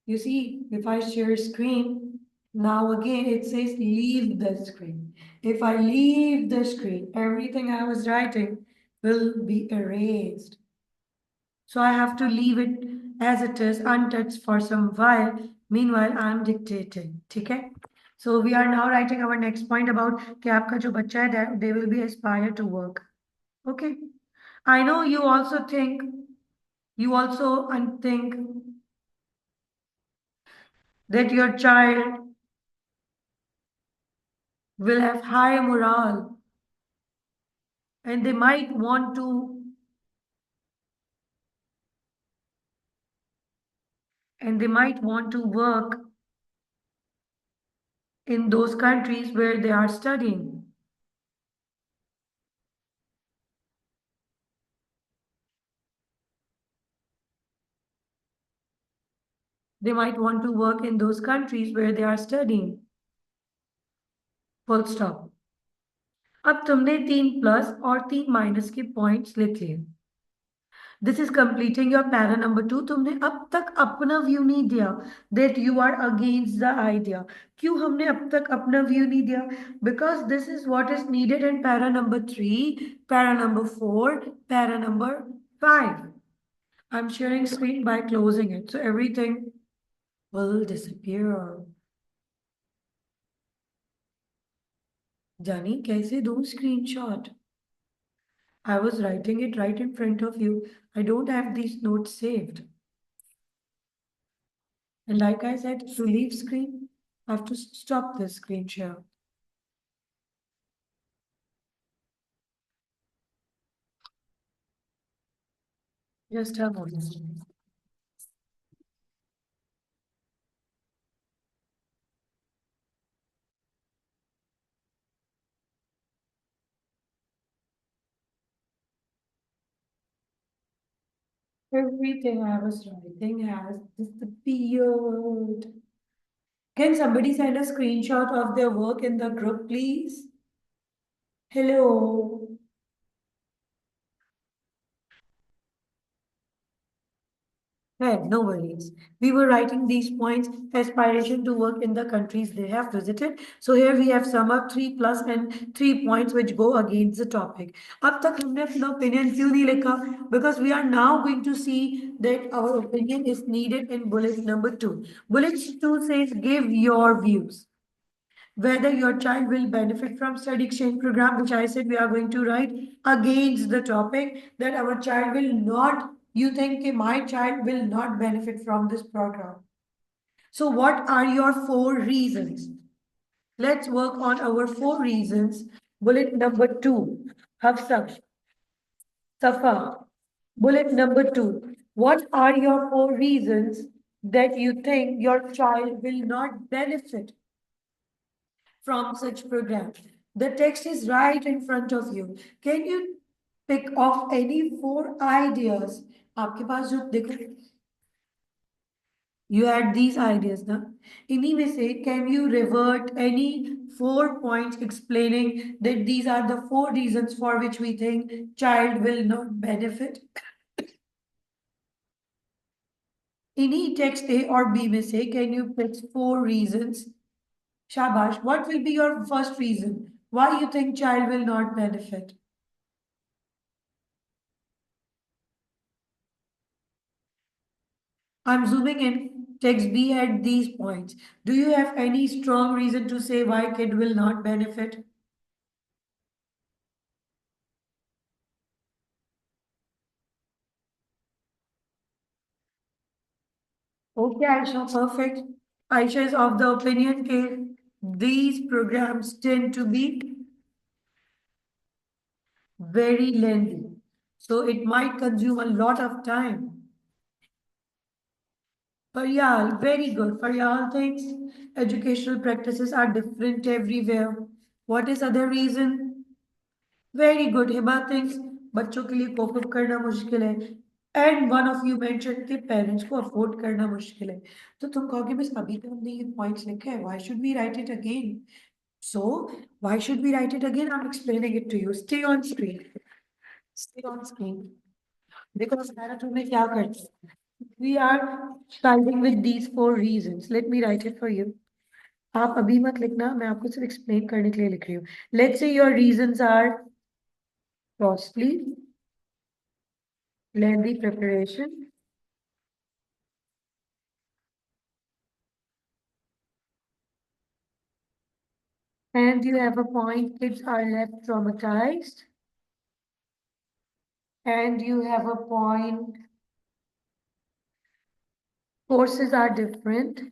You see, if I share screen, now again it says leave the screen. If I leave the screen, everything I was writing will be erased. So I have to leave it as it is untouched for some while. Meanwhile, I am dictating. Okay? So we are now writing our next point about कि आपका जो बच्चा है that they will be aspire to work. Okay. I know you also think that your child will have high morale and they might want to work in those countries where they are studying. They might want to work in those countries where they are studying. Full stop. अब तुमने 3+ और 3- के points लिख लिए. This is completing your para number 2. तुमने अब तक अपना व्यू नहीं दिया that you are against the idea. क्यों हमने अब तक अपना व्यू नहीं दिया? Because this is what is needed in para number 3, para number 4, para number 5. I'm sharing screen by closing it. So everything will disappear. Jani, कैसे दूँ screenshot? I was writing it right in front of you. I don't have these notes saved. And like I said, to leave screen, I have to stop the screen share. Just a moment. Everything I was writing has disappeared. Can somebody send a screenshot of their work in the group, please? Hello. Hey, no worries. We were writing these points, aspiration to work in the countries they have visited. So here we have sum up 3+ and 3 points which go against the topic. अब तक हमने अपना opinion क्यों नहीं लिखा? Because we are now going to see that our opinion is needed in bullet number 2. Bullet 2 says give your views. Whether your child will benefit from study exchange program, which I said we are going to write against the topic that our child will not, you think कि my child will not benefit from this program. So what are your 4 reasons? Let's work on our 4 reasons. Bullet number 2, Hafsa, Safa. Bullet number 2, what are your 4 reasons that you think your child will not benefit from such programs? The text is right in front of you. Can you pick off any 4 ideas? आपके पास जो देखो, you had these ideas, na? इन्हीं में से can you revert any 4 points explaining that these are the 4 reasons for which we think child will not benefit? इन्हीं text A or B में से can you pick 4 reasons? Shabash, what will be your first reason why you think child will not benefit? I'm zooming in. Text B had these points. Do you have any strong reason to say why kid will not benefit? Okay, Aisha, perfect. Aisha is of the opinion that these programs tend to be very lengthy. So it might consume a lot of time. Faryal, very good. Faryal thinks educational practices are different everywhere. What is other reason? Very good. Hima thinks बच्चों के लिए cope up करना मुश्किल है. And one of you mention कि parents को afford करना मुश्किल है. तो तुम कहोगे मिस अभी तो हमने ये पॉइंट्स लिखे हैं, why should we write it again? So why should we write it again? I am explaining it to you. Stay on screen. Stay on screen. देखो मैराथन में क्या करते हैं? We are starting with these four reasons. Let me write it for you. आप अभी मत लिखना, मैं आपको सिर्फ एक्सप्लेन करने के लिए लिख रही हूँ. Let's say your reasons are costly, lengthy preparation, and you have a point, kids are left traumatized, and you have a point, courses are different.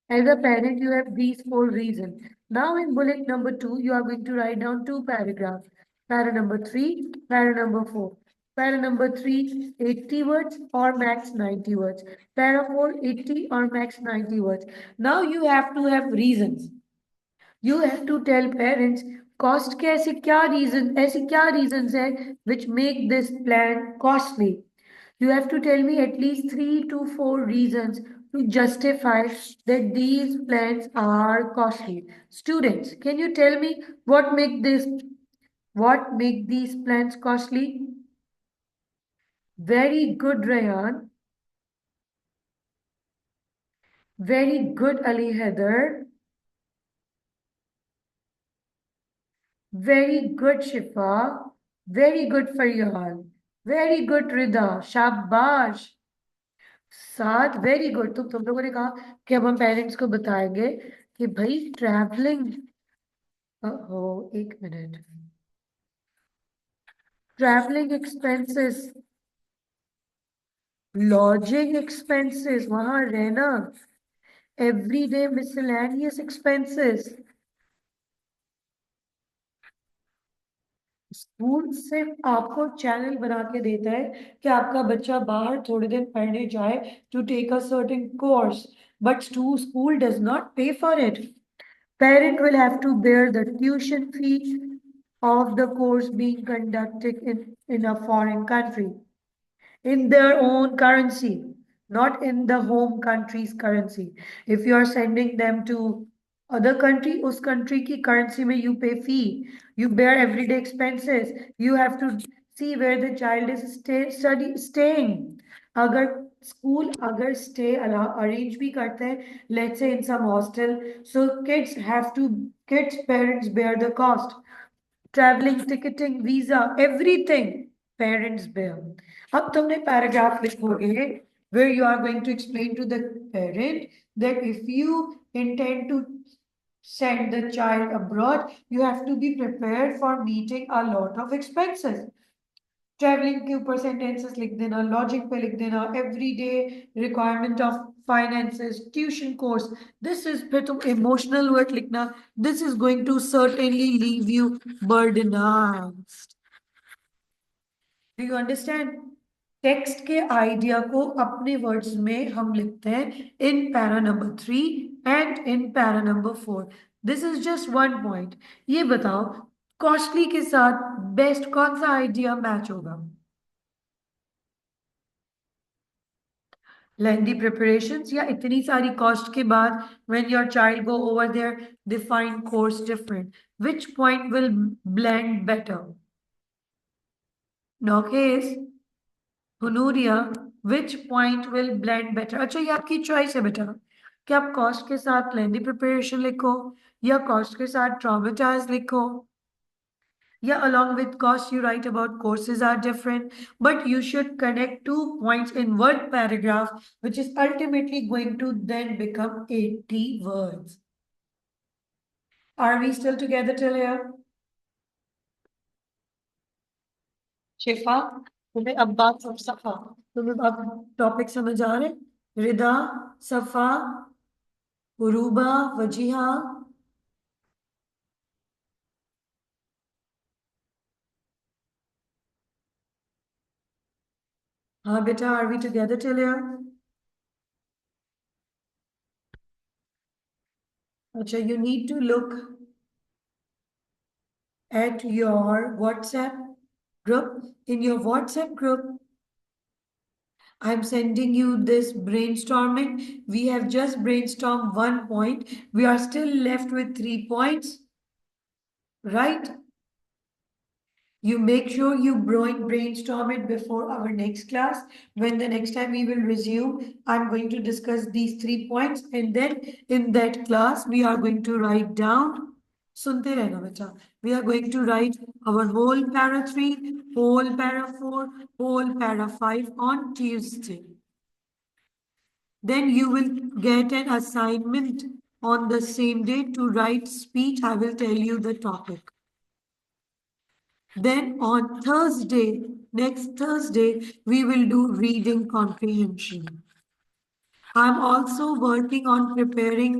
As a parent, you have these four reasons. Now, in bullet number 2, you are going to write down two paragraphs. Para number 3, para number 4. Para number 3, 80 words or max 90 words. Para 4, 80 or max 90 words. Now, you have to have reasons. You have to tell parents cost के ऐसे क्या reasons है which make this plan costly. You have to tell me at least 3 to 4 reasons to justify that these plans are costly. Students, can you tell me what make these plans costly? Very good, Rayan. Very good, Ali Heather. Very good, Shifa. Very good, Faryal. Very good, Rida. शाबाश. सात very good. तुम लोगों ने कहा कि अब हम parents को बताएंगे कि भाई ट्रैवलिंग. ओ, एक minute. Travelling expenses, lodging expenses, वहां रहना, एवरीडे मिसलेनियस एक्सपेंसेस. स्कूल सिर्फ आपको चैनल बना के देता है कि आपका बच्चा बाहर थोड़े दिन पढ़ने जाए to take a certain course, but school does not pay for it. Parent will have to bear the tuition fee of the course being conducted in a foreign country in their own currency, not in the home country's currency. If you are sending them to other country, उस country की currency में you pay fee, you bear everyday expenses, you have to see where the child is staying. अगर school अगर stay arrange भी करते हैं, let's say in some hostel, so kids parents bear the cost. Traveling, ticketing, visa, everything parents bear. अब तुमने paragraph लिखोगे where you are going to explain to the parent that if you intend to send the child abroad, you have to be prepared for meeting a lot of expenses. Travelling के ऊपर sentences लिख देना, logic पे लिख देना, everyday requirement of finances, tuition course. This is, फिर तुम emotional word लिखना. This is going to certainly leave you burdenised. Do you understand? Text के आइडिया को अपने वर्ड्स में हम लिखते हैं in para number 3 and in para number 4. This is just one point. ये बताओ कॉस्टली के साथ बेस्ट कौन सा आइडिया मैच होगा? लेंदी preparations या इतनी सारी कॉस्ट के बाद when your child go over there they find course different, which point will blend better? Nowcase, हुनूरिया, which point will blend better? अच्छा, ये आपकी चॉइस है बेटा कि आप कॉस्ट के साथ लेंदी प्रिपरेशन लिखो या कॉस्ट के साथ ट्रॉमेटाइज लिखो. Yeah, along with cost, you write about courses are different, but you should connect 2 points in one paragraph, which is ultimately going to then become 80 words. Are we still together till here? शिफा, तुम्हें अब बात सब सफा, तुम्हें अब topic समझ आ रहे? रिदा, सफा, उरूबा, वजीहा. हाँ बेटा, are we together till here? अच्छा, you need to look at your WhatsApp group. In your WhatsApp group, I'm sending you this brainstorming. We have just brainstormed 1 point. We are still left with 3 points, right? You make sure you brainstorm it before our next class. When the next time we will resume, I'm going to discuss these 3 points, and then in that class we are going to write down. सुनते रहना बेटा. We are going to write our whole para 3, whole para 4, whole para 5 on Tuesday. Then you will get an assignment on the same day to write speech. I will tell you the topic. Then on Thursday, next Thursday, we will do reading comprehension. I'm also working on preparing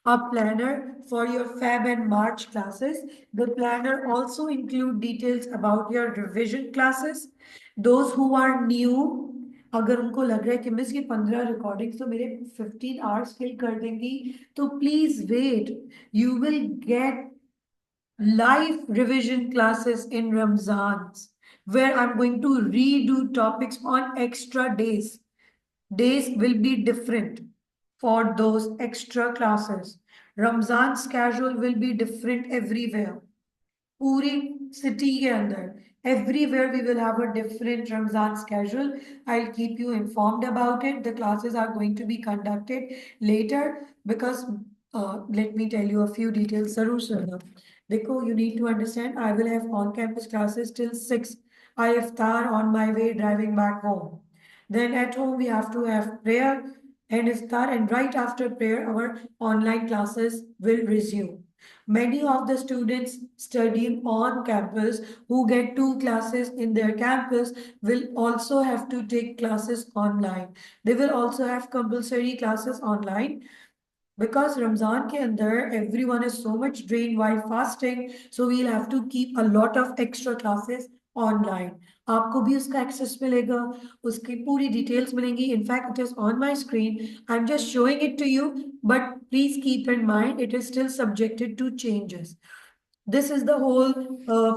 a planner for your Feb and March classes. The planner also include details about your revision classes. Those who are new, अगर उनको लग रहा है कि miss ये 15 recordings तो मेरे 15 hours किल कर देंगी, तो please wait. You will get live revision classes in Ramzans, where I'm going to redo topics on extra days. Days will be different for those extra classes. Ramzan's schedule will be different everywhere. पूरी city के अंदर everywhere we will have a different Ramzan schedule. I'll keep you informed about it. The classes are going to be conducted later because let me tell you a few details. Sarur Sarna. Dekho, you need to understand I will have on-campus classes till 6. I iftar on my way driving back home. Then at home we have to have prayer and iftar, and right after prayer our online classes will resume. Many of the students studying on campus who get 2 classes in their campus will also have to take classes online. They will also have compulsory classes online because Ramzan ke andar everyone is so much drained while fasting, so we'll have to keep a lot of extra classes online. आपको भी उसका access मिलेगा, उसकी पूरी details मिलेंगी. In fact, it is on my screen. I'm just showing it to you, but please keep in mind it is still subjected to changes. This is the whole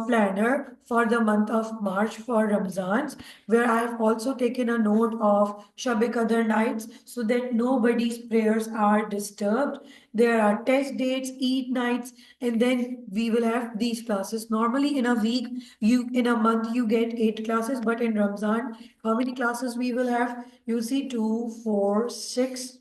planner for the month of March for Ramzans, where I have also taken a note of Shab-e Qadr nights so that nobody's prayers are disturbed. There are test dates, Eid nights, and then we will have these classes. Normally in a week, in a month, you get 8 classes, but in Ramzan, how many classes we will have? You see 2, 4, 6,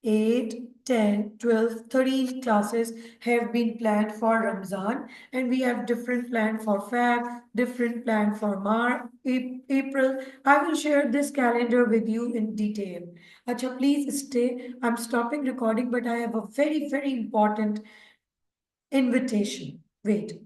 8, 10, 12, 13 classes have been planned for Ramzan, and we have different plan for Feb, different plan for March, April. I will share this calendar with you in detail. Acha, please stay. I'm stopping recording, but I have a very, very important invitation. Wait.